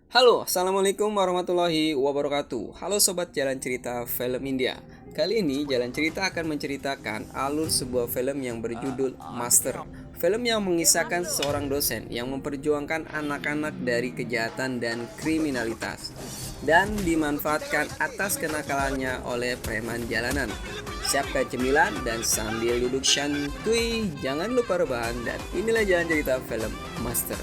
Halo, Assalamualaikum warahmatullahi wabarakatuh. Halo Sobat Jalan Cerita Film India. Kali ini Jalan Cerita akan menceritakan alur sebuah film yang berjudul Master. Film yang mengisahkan seorang dosen yang memperjuangkan anak-anak dari kejahatan dan kriminalitas dan dimanfaatkan atas kenakalannya oleh preman jalanan. Siapkan cemilan dan sambil duduk santuy, jangan lupa rebahan, dan inilah Jalan Cerita Film Master.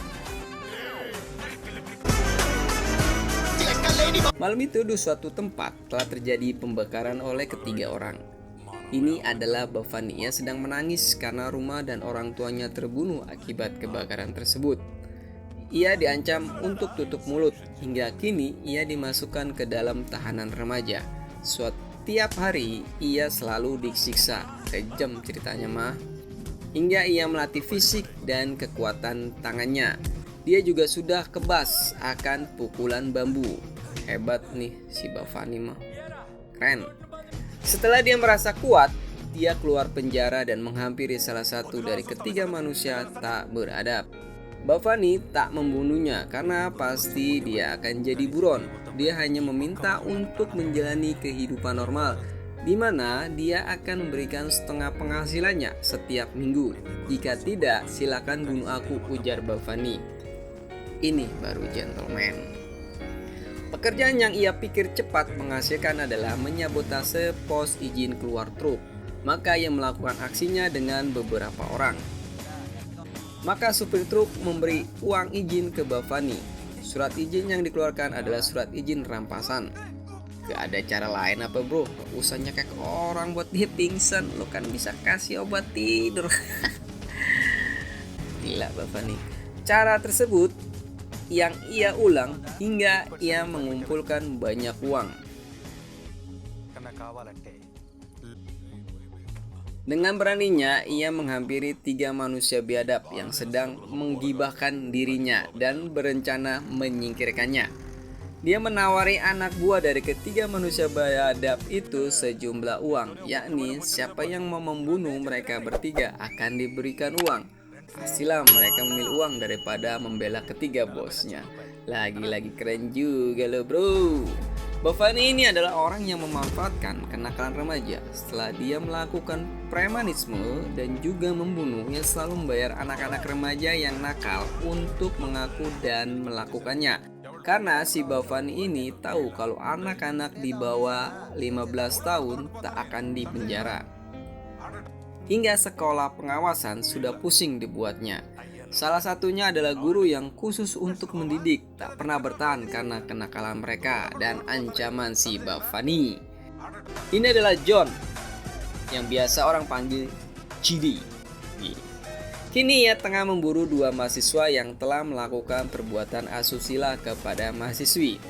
Malam itu di suatu tempat telah terjadi pembakaran oleh ketiga orang. Ini adalah Bhavani yang sedang menangis karena rumah dan orang tuanya terbunuh akibat kebakaran tersebut. Ia diancam untuk tutup mulut, hingga kini ia dimasukkan ke dalam tahanan remaja. Setiap hari ia selalu disiksa, kejam ceritanya mah. Hingga ia melatih fisik dan kekuatan tangannya. Dia juga sudah kebas akan pukulan bambu. Hebat nih si Bhavani mah, keren. Setelah dia merasa kuat, dia keluar penjara dan menghampiri salah satu dari ketiga manusia tak beradab. Bhavani tak membunuhnya karena pasti dia akan jadi buron. Dia hanya meminta untuk menjalani kehidupan normal, di mana dia akan memberikan setengah penghasilannya setiap minggu. Jika tidak, silakan bunuh aku, ujar Bhavani. Ini baru gentleman. Pekerjaan yang ia pikir cepat menghasilkan adalah menyabotase pos izin keluar truk. Maka ia melakukan aksinya dengan beberapa orang. Maka supir truk memberi uang izin ke Bhavani. Surat izin yang dikeluarkan adalah surat izin rampasan. Gak ada cara lain apa bro? Gak usah nyekek orang buat dia pingsan. Lo kan bisa kasih obat tidur. Gila Bhavani. Cara tersebut yang ia ulang hingga ia mengumpulkan banyak uang. Dengan beraninya ia menghampiri tiga manusia biadab yang sedang menggibahkan dirinya dan berencana menyingkirkannya. Dia menawari anak buah dari ketiga manusia biadab itu sejumlah uang, yakni siapa yang mau membunuh mereka bertiga akan diberikan uang. Pastilah mereka memilih uang daripada membela ketiga bosnya. Lagi-lagi keren juga lo bro. Bhavani ini adalah orang yang memanfaatkan kenakalan remaja. Setelah dia melakukan premanisme dan juga membunuh, ia selalu membayar anak-anak remaja yang nakal untuk mengaku dan melakukannya. Karena si Bhavani ini tahu kalau anak-anak di bawah 15 tahun tak akan dipenjara. Hingga sekolah pengawasan sudah pusing dibuatnya. Salah satunya adalah guru yang khusus untuk mendidik tak pernah bertahan karena kenakalan mereka dan ancaman si Bhavani. Ini adalah John, yang biasa orang panggil Chidi. Kini ia tengah memburu dua mahasiswa yang telah melakukan perbuatan asusila kepada mahasiswi.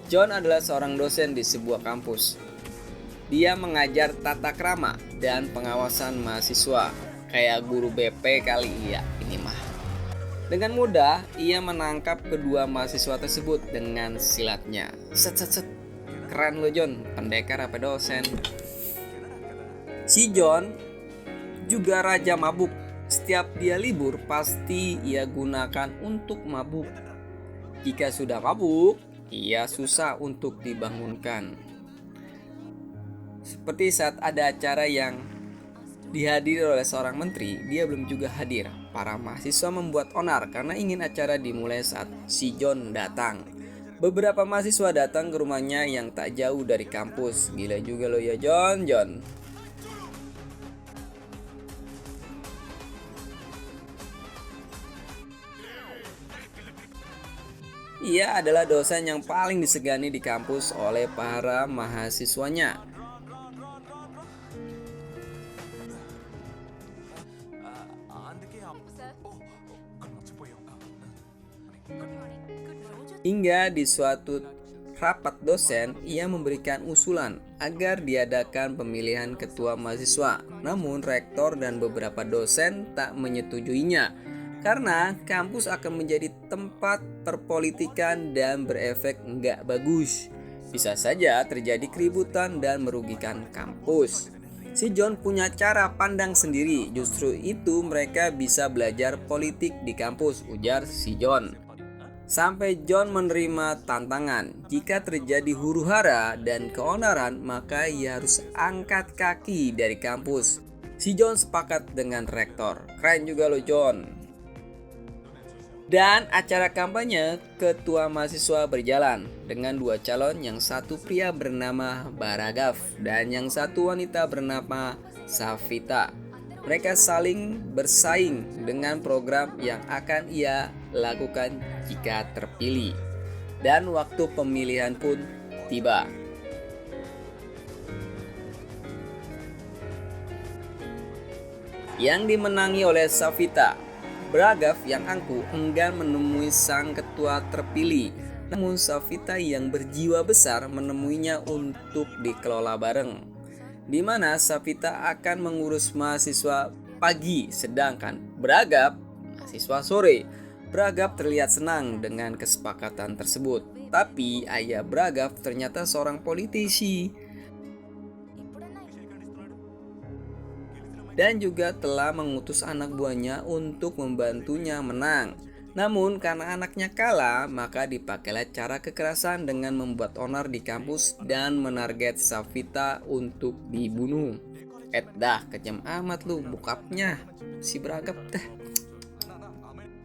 John adalah seorang dosen di sebuah kampus. Dia mengajar tata krama dan pengawasan mahasiswa, kayak guru BP kali ya ini mah. Dengan mudah ia menangkap kedua mahasiswa tersebut dengan silatnya. Set. Keren lo John, pendekar apa dosen? Si John juga raja mabuk. Setiap dia libur pasti ia gunakan untuk mabuk. Jika sudah mabuk, ia susah untuk dibangunkan. Seperti saat ada acara yang dihadiri oleh seorang menteri, dia belum juga hadir. Para mahasiswa membuat onar karena ingin acara dimulai saat si John datang. Beberapa mahasiswa datang ke rumahnya yang tak jauh dari kampus. Gila juga lo ya John. Ia adalah dosen yang paling disegani di kampus oleh para mahasiswanya. Hingga di suatu rapat dosen, ia memberikan usulan agar diadakan pemilihan ketua mahasiswa. Namun rektor dan beberapa dosen tak menyetujuinya karena kampus akan menjadi tempat perpolitikan dan berefek nggak bagus. Bisa saja terjadi keributan dan merugikan kampus. Si John punya cara pandang sendiri, justru itu mereka bisa belajar politik di kampus, ujar si John. Sampai John menerima tantangan. Jika terjadi huru-hara dan keonaran, maka ia harus angkat kaki dari kampus. Si John sepakat dengan rektor. Keren juga lo John. Dan acara kampanye ketua mahasiswa berjalan dengan dua calon, yang satu pria bernama Baragaf dan yang satu wanita bernama Savita. Mereka saling bersaing dengan program yang akan ia lakukan jika terpilih. Dan waktu pemilihan pun tiba. Yang dimenangi oleh Savita. Baragaf yang angkuh enggan menemui sang ketua terpilih. Namun Savita yang berjiwa besar menemuinya untuk dikelola bareng, di mana Savita akan mengurus mahasiswa pagi, sedangkan Baragaf mahasiswa sore. Baragaf terlihat senang dengan kesepakatan tersebut, tapi ayah Baragaf ternyata seorang politisi dan juga telah mengutus anak buahnya untuk membantunya menang. Namun karena anaknya kalah, maka dipakailah cara kekerasan dengan membuat onar di kampus dan menarget Savita untuk dibunuh. Dah kejam amat lu bokapnya si Baragaf dah.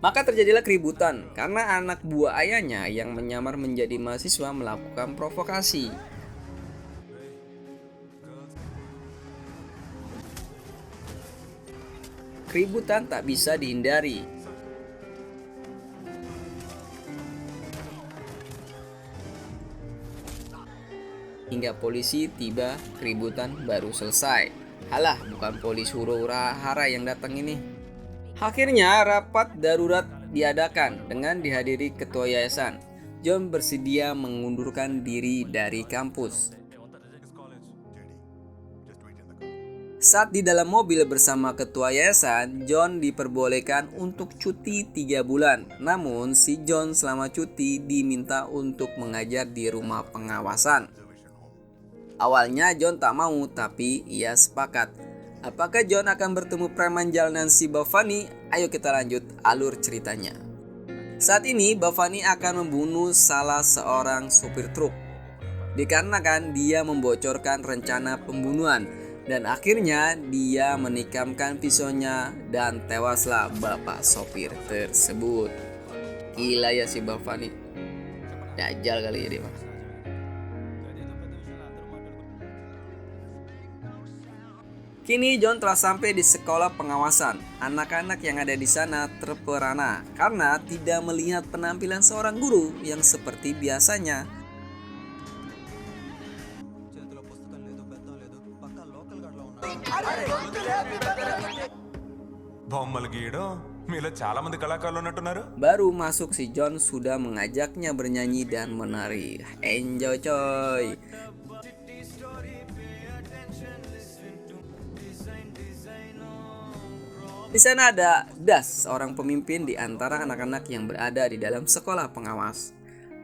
Maka terjadilah keributan karena anak buah ayahnya yang menyamar menjadi mahasiswa melakukan provokasi. Keributan tak bisa dihindari. Hingga polisi tiba, keributan baru selesai. Halah, bukan polisi huru-hara yang datang ini. Akhirnya rapat darurat diadakan dengan dihadiri ketua yayasan. John bersedia mengundurkan diri dari kampus. Saat di dalam mobil bersama ketua yayasan, John diperbolehkan untuk cuti 3 bulan. Namun si John selama cuti diminta untuk mengajar di rumah pengawasan. Awalnya John tak mau, tapi ia sepakat. Apakah John akan bertemu preman jalanan si Bhavani? Ayo kita lanjut alur ceritanya. Saat ini Bhavani akan membunuh salah seorang supir truk, dikarenakan dia membocorkan rencana pembunuhan. Dan akhirnya dia menikamkan pisaunya dan tewaslah bapak sopir tersebut. Gila ya si Bhavani. Dajjal kali ya dia. Kini John telah sampai di sekolah pengawasan. Anak-anak yang ada di sana terperana karena tidak melihat penampilan seorang guru yang seperti biasanya. Baru masuk si John sudah mengajaknya bernyanyi dan menari. Enjoy coy. Di sana ada Das, seorang pemimpin di antara anak-anak yang berada di dalam sekolah pengawas.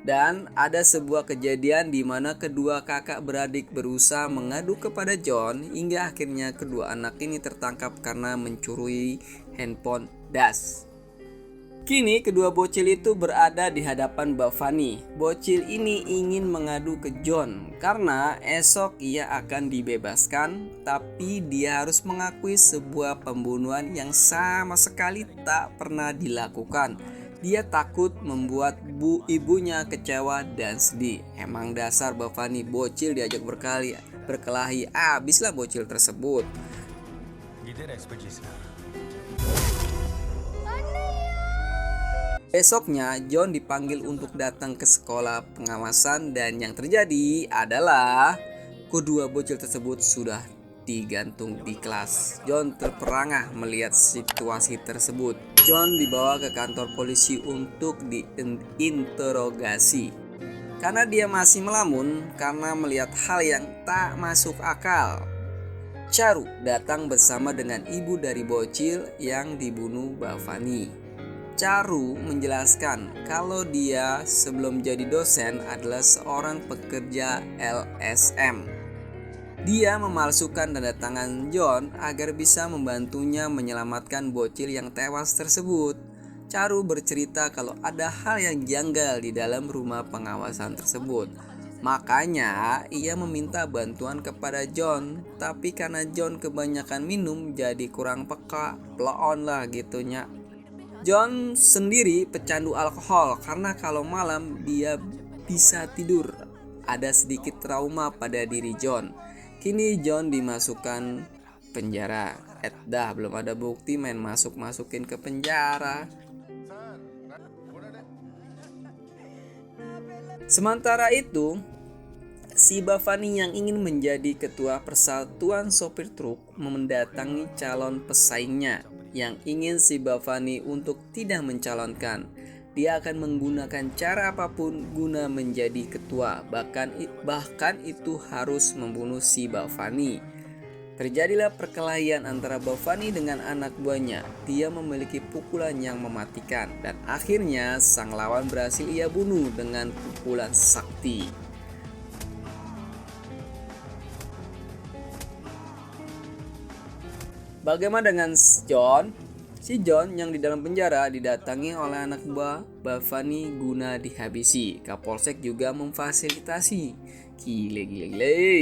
Dan ada sebuah kejadian di mana kedua kakak beradik berusaha mengadu kepada John hingga akhirnya kedua anak ini tertangkap karena mencuri handphone Das. Kini kedua bocil itu berada di hadapan Bhavani. Bocil ini ingin mengadu ke John karena esok ia akan dibebaskan, tapi dia harus mengakui sebuah pembunuhan yang sama sekali tak pernah dilakukan. Dia takut membuat ibunya kecewa dan sedih. Emang dasar Bhavani, bocil diajak berkelahi, habislah bocil tersebut. Besoknya John dipanggil untuk datang ke sekolah pengawasan dan yang terjadi adalah kedua bocil tersebut sudah digantung di kelas. John terperangah melihat situasi tersebut. John dibawa ke kantor polisi untuk diinterogasi karena dia masih melamun karena melihat hal yang tak masuk akal. Charu datang bersama dengan ibu dari bocil yang dibunuh Bhavani. Charu menjelaskan kalau dia sebelum jadi dosen adalah seorang pekerja LSM. Dia memalsukan tanda tangan John agar bisa membantunya menyelamatkan bocil yang tewas tersebut. Charu bercerita kalau ada hal yang janggal di dalam rumah pengawasan tersebut. Makanya ia meminta bantuan kepada John. Tapi karena John kebanyakan minum jadi kurang peka, plon lah gitunya. John sendiri pecandu alkohol karena kalau malam dia bisa tidur. Ada sedikit trauma pada diri John. Kini John dimasukkan penjara. Dah belum ada bukti main masukin ke penjara. Sementara itu, si Bhavani yang ingin menjadi ketua persatuan sopir truk mendatangi calon pesaingnya yang ingin si Bhavani untuk tidak mencalonkan. Dia akan menggunakan cara apapun guna menjadi ketua, bahkan itu harus membunuh si Bhavani. Terjadilah perkelahian antara Bhavani dengan anak buahnya. Dia memiliki pukulan yang mematikan dan akhirnya sang lawan berhasil ia bunuh dengan pukulan sakti. Bagaimana dengan John? Si John yang di dalam penjara didatangi oleh anak buah Bhavani guna dihabisi. Kapolsek juga memfasilitasi. Gile.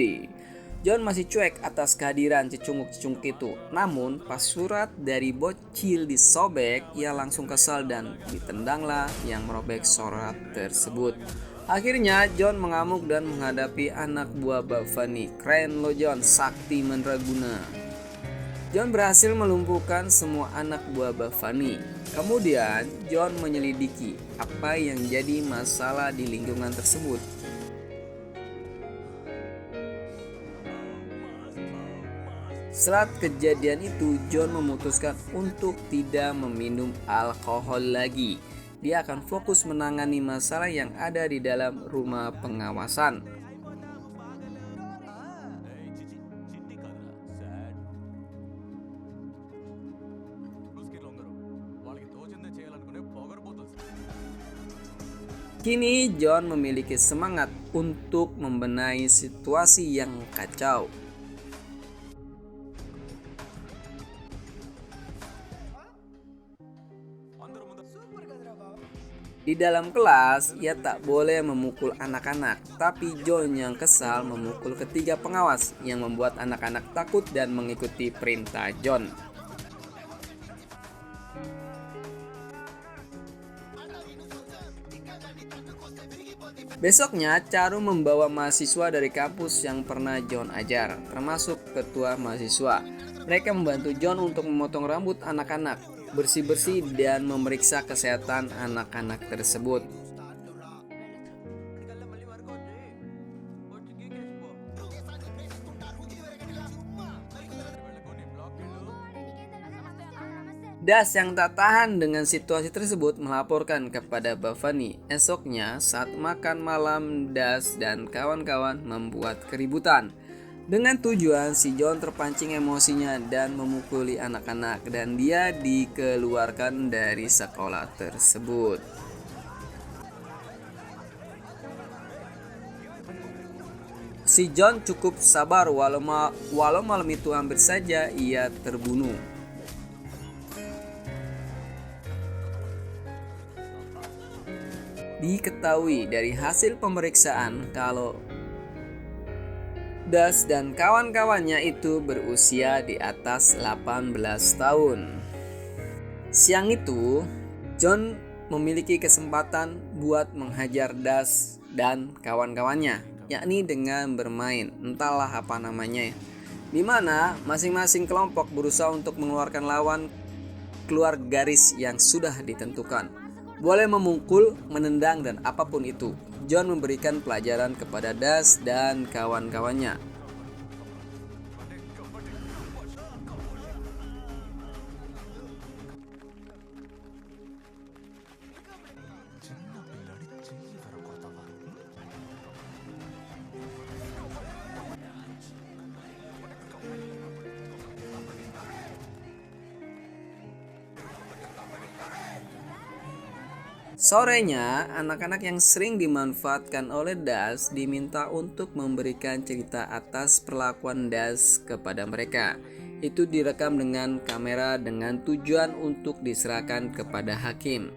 John masih cuek atas kehadiran cecunguk-cecunguk itu. Namun pas surat dari bocil disobek, ia langsung kesal dan ditendanglah yang merobek surat tersebut. Akhirnya John mengamuk dan menghadapi anak buah Bhavani. Keren lo John, sakti mandraguna. John berhasil melumpuhkan semua anak buah Bhavani. Kemudian John menyelidiki apa yang jadi masalah di lingkungan tersebut. Setelah kejadian itu, John memutuskan untuk tidak meminum alkohol lagi. Dia akan fokus menangani masalah yang ada di dalam rumah pengawasan. Kini John memiliki semangat untuk membenahi situasi yang kacau. Di dalam kelas, ia tak boleh memukul anak-anak, tapi John yang kesal memukul ketiga pengawas yang membuat anak-anak takut dan mengikuti perintah John. Besoknya, Charu membawa mahasiswa dari kampus yang pernah John ajar, termasuk ketua mahasiswa. Mereka membantu John untuk memotong rambut anak-anak, bersih-bersih dan memeriksa kesehatan anak-anak tersebut. Das yang tak tahan dengan situasi tersebut melaporkan kepada Bhavani. Esoknya saat makan malam, Das dan kawan-kawan membuat keributan. Dengan tujuan si John terpancing emosinya dan memukuli anak-anak dan dia dikeluarkan dari sekolah tersebut. Si John cukup sabar walau malam itu hampir saja ia terbunuh. Diketahui dari hasil pemeriksaan kalau Das dan kawan-kawannya itu berusia di atas 18 tahun. Siang itu, John memiliki kesempatan buat menghajar Das dan kawan-kawannya, yakni dengan bermain, entahlah apa namanya, di mana masing-masing kelompok berusaha untuk mengeluarkan lawan keluar garis yang sudah ditentukan. Boleh memukul, menendang, dan apapun itu. John memberikan pelajaran kepada Das dan kawan-kawannya. Sorenya, anak-anak yang sering dimanfaatkan oleh Das diminta untuk memberikan cerita atas perlakuan Das kepada mereka. itu direkam dengan kamera dengan tujuan untuk diserahkan kepada hakim.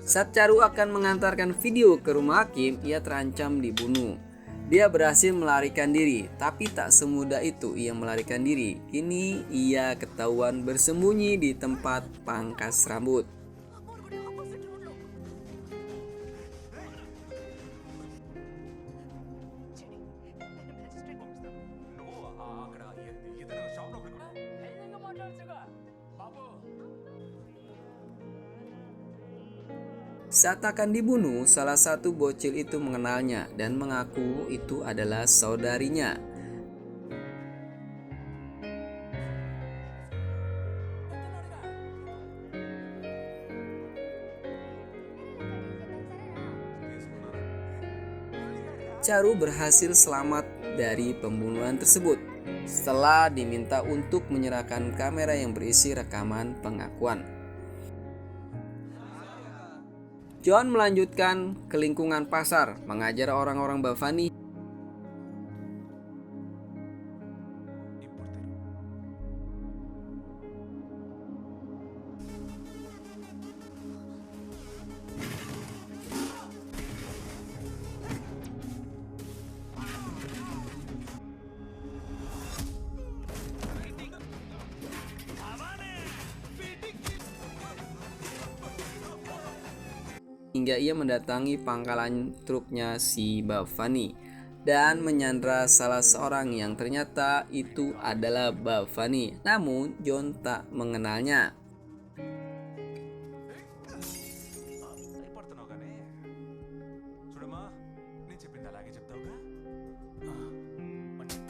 Saat Charu akan mengantarkan video ke rumah hakim, ia terancam dibunuh. Dia berhasil melarikan diri, tapi tak semudah itu ia melarikan diri. Kini ia ketahuan bersembunyi di tempat pangkas rambut. Saat akan dibunuh, salah satu bocil itu mengenalnya dan mengaku itu adalah saudarinya. Charu berhasil selamat dari pembunuhan tersebut setelah diminta untuk menyerahkan kamera yang berisi rekaman pengakuan. John melanjutkan ke lingkungan pasar, mengajar orang-orang Bhavani. Hingga ia mendatangi pangkalan truknya si Bhavani dan menyandra salah seorang yang ternyata itu adalah Bhavani. Namun John tak mengenalnya.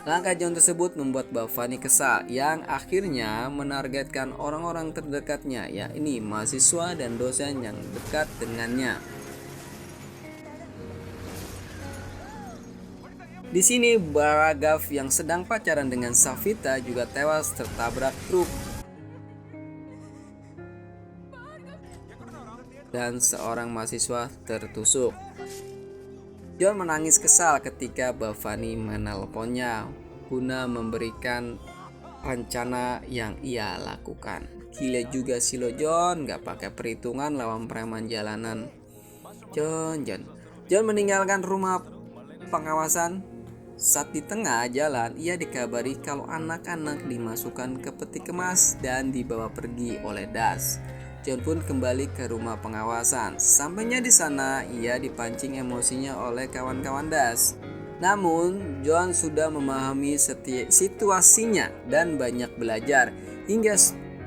Langkah John tersebut membuat Bhavani kesal, yang akhirnya menargetkan orang-orang terdekatnya, yakni mahasiswa dan dosen yang dekat dengannya. Di sini Bharagav yang sedang pacaran dengan Savita juga tewas tertabrak truk. Dan seorang mahasiswa tertusuk. John menangis kesal ketika Bhavani menelponnya guna memberikan rencana yang ia lakukan. Gila juga si lo John, gak pakai perhitungan lawan preman jalanan. John meninggalkan rumah pengawasan. Saat di tengah jalan, ia dikabari kalau anak-anak dimasukkan ke peti kemas dan dibawa pergi oleh Das. John pun kembali ke rumah pengawasan. Sampainya di sana, ia dipancing emosinya oleh kawan-kawan Das. Namun, John sudah memahami situasinya dan banyak belajar hingga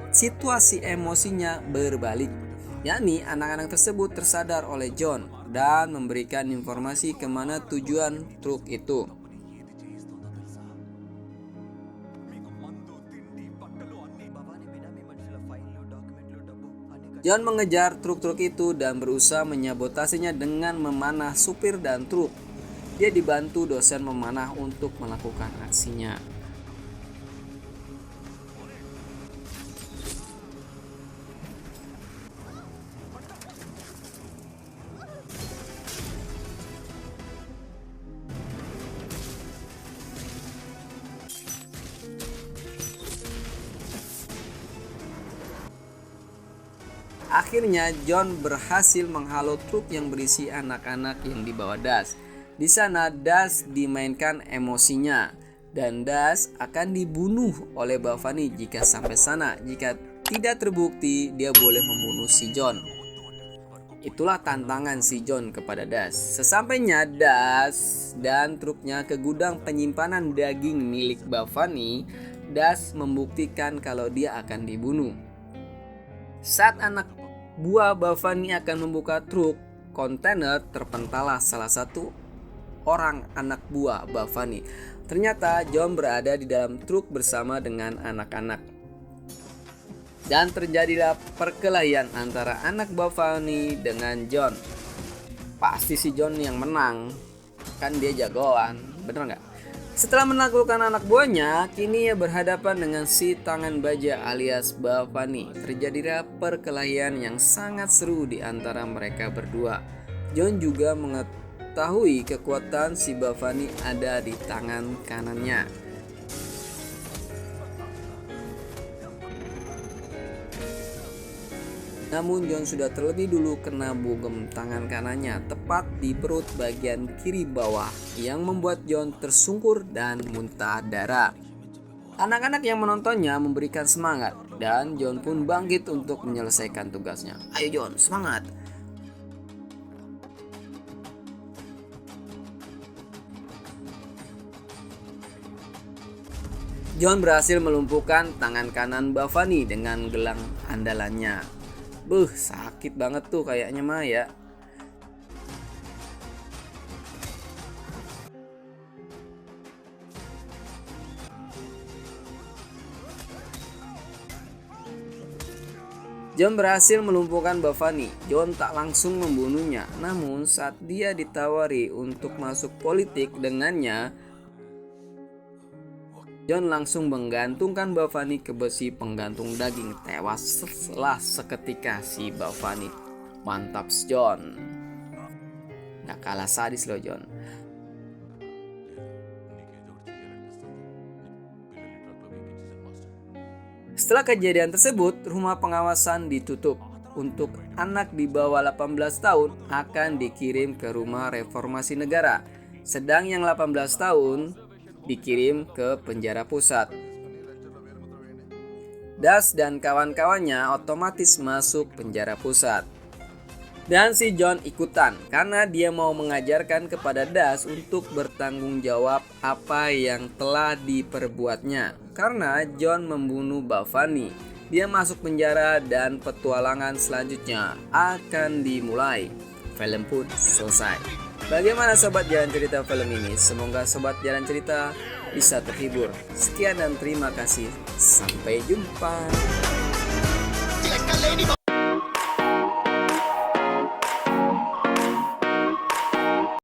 situasi emosinya berbalik. Yakni anak-anak tersebut tersadar oleh John dan memberikan informasi kemana tujuan truk itu. John mengejar truk-truk itu dan berusaha menyabotasinya dengan memanah supir dan truk. Dia dibantu dosen memanah untuk melakukan aksinya. Akhirnya John berhasil menghalau truk yang berisi anak-anak yang dibawa Das. Di sana Das dimainkan emosinya dan Das akan dibunuh oleh Bhavani jika sampai sana. Jika tidak terbukti, dia boleh membunuh si John. Itulah tantangan si John kepada Das. Sesampainya Das dan truknya ke gudang penyimpanan daging milik Bhavani, Das membuktikan kalau dia akan dibunuh. Saat anak buah Bhavani akan membuka truk kontainer, terpentalah salah satu orang anak buah Bhavani. Ternyata John berada di dalam truk bersama dengan anak-anak. Dan terjadilah perkelahian antara anak Bhavani dengan John. Pasti si John yang menang, kan dia jagoan, bener gak? Setelah menaklukkan anak buahnya, kini ia berhadapan dengan si tangan baja alias Bhavani. Terjadilah perkelahian yang sangat seru di antara mereka berdua. John juga mengetahui kekuatan si Bavani ada di tangan kanannya. Namun John sudah terlebih dulu kena bogem tangan kanannya tepat di perut bagian kiri bawah yang membuat John tersungkur dan muntah darah. Anak-anak yang menontonnya memberikan semangat dan John pun bangkit untuk menyelesaikan tugasnya. Ayo John, semangat! John berhasil melumpuhkan tangan kanan Bavani dengan gelang andalannya. Sakit banget tuh kayaknya mah ya. John berhasil melumpuhkan Bavani. John tak langsung membunuhnya, namun saat dia ditawari untuk masuk politik dengannya, John langsung menggantungkan Bavani ke besi penggantung daging. Tewaslah seketika si Bavani. Mantap John. Gak kalah sadis loh John. Setelah kejadian tersebut, rumah pengawasan ditutup. Untuk anak di bawah 18 tahun akan dikirim ke rumah reformasi negara. Sedang yang 18 tahun dikirim ke penjara pusat. Das dan kawan-kawannya otomatis masuk penjara pusat. Dan si John ikutan karena dia mau mengajarkan kepada Das untuk bertanggung jawab apa yang telah diperbuatnya. Karena John membunuh Bavani, dia masuk penjara dan petualangan selanjutnya akan dimulai. Film pun selesai. Bagaimana sobat Jalan Cerita film ini? Semoga sobat Jalan Cerita bisa terhibur. Sekian dan terima kasih. Sampai jumpa.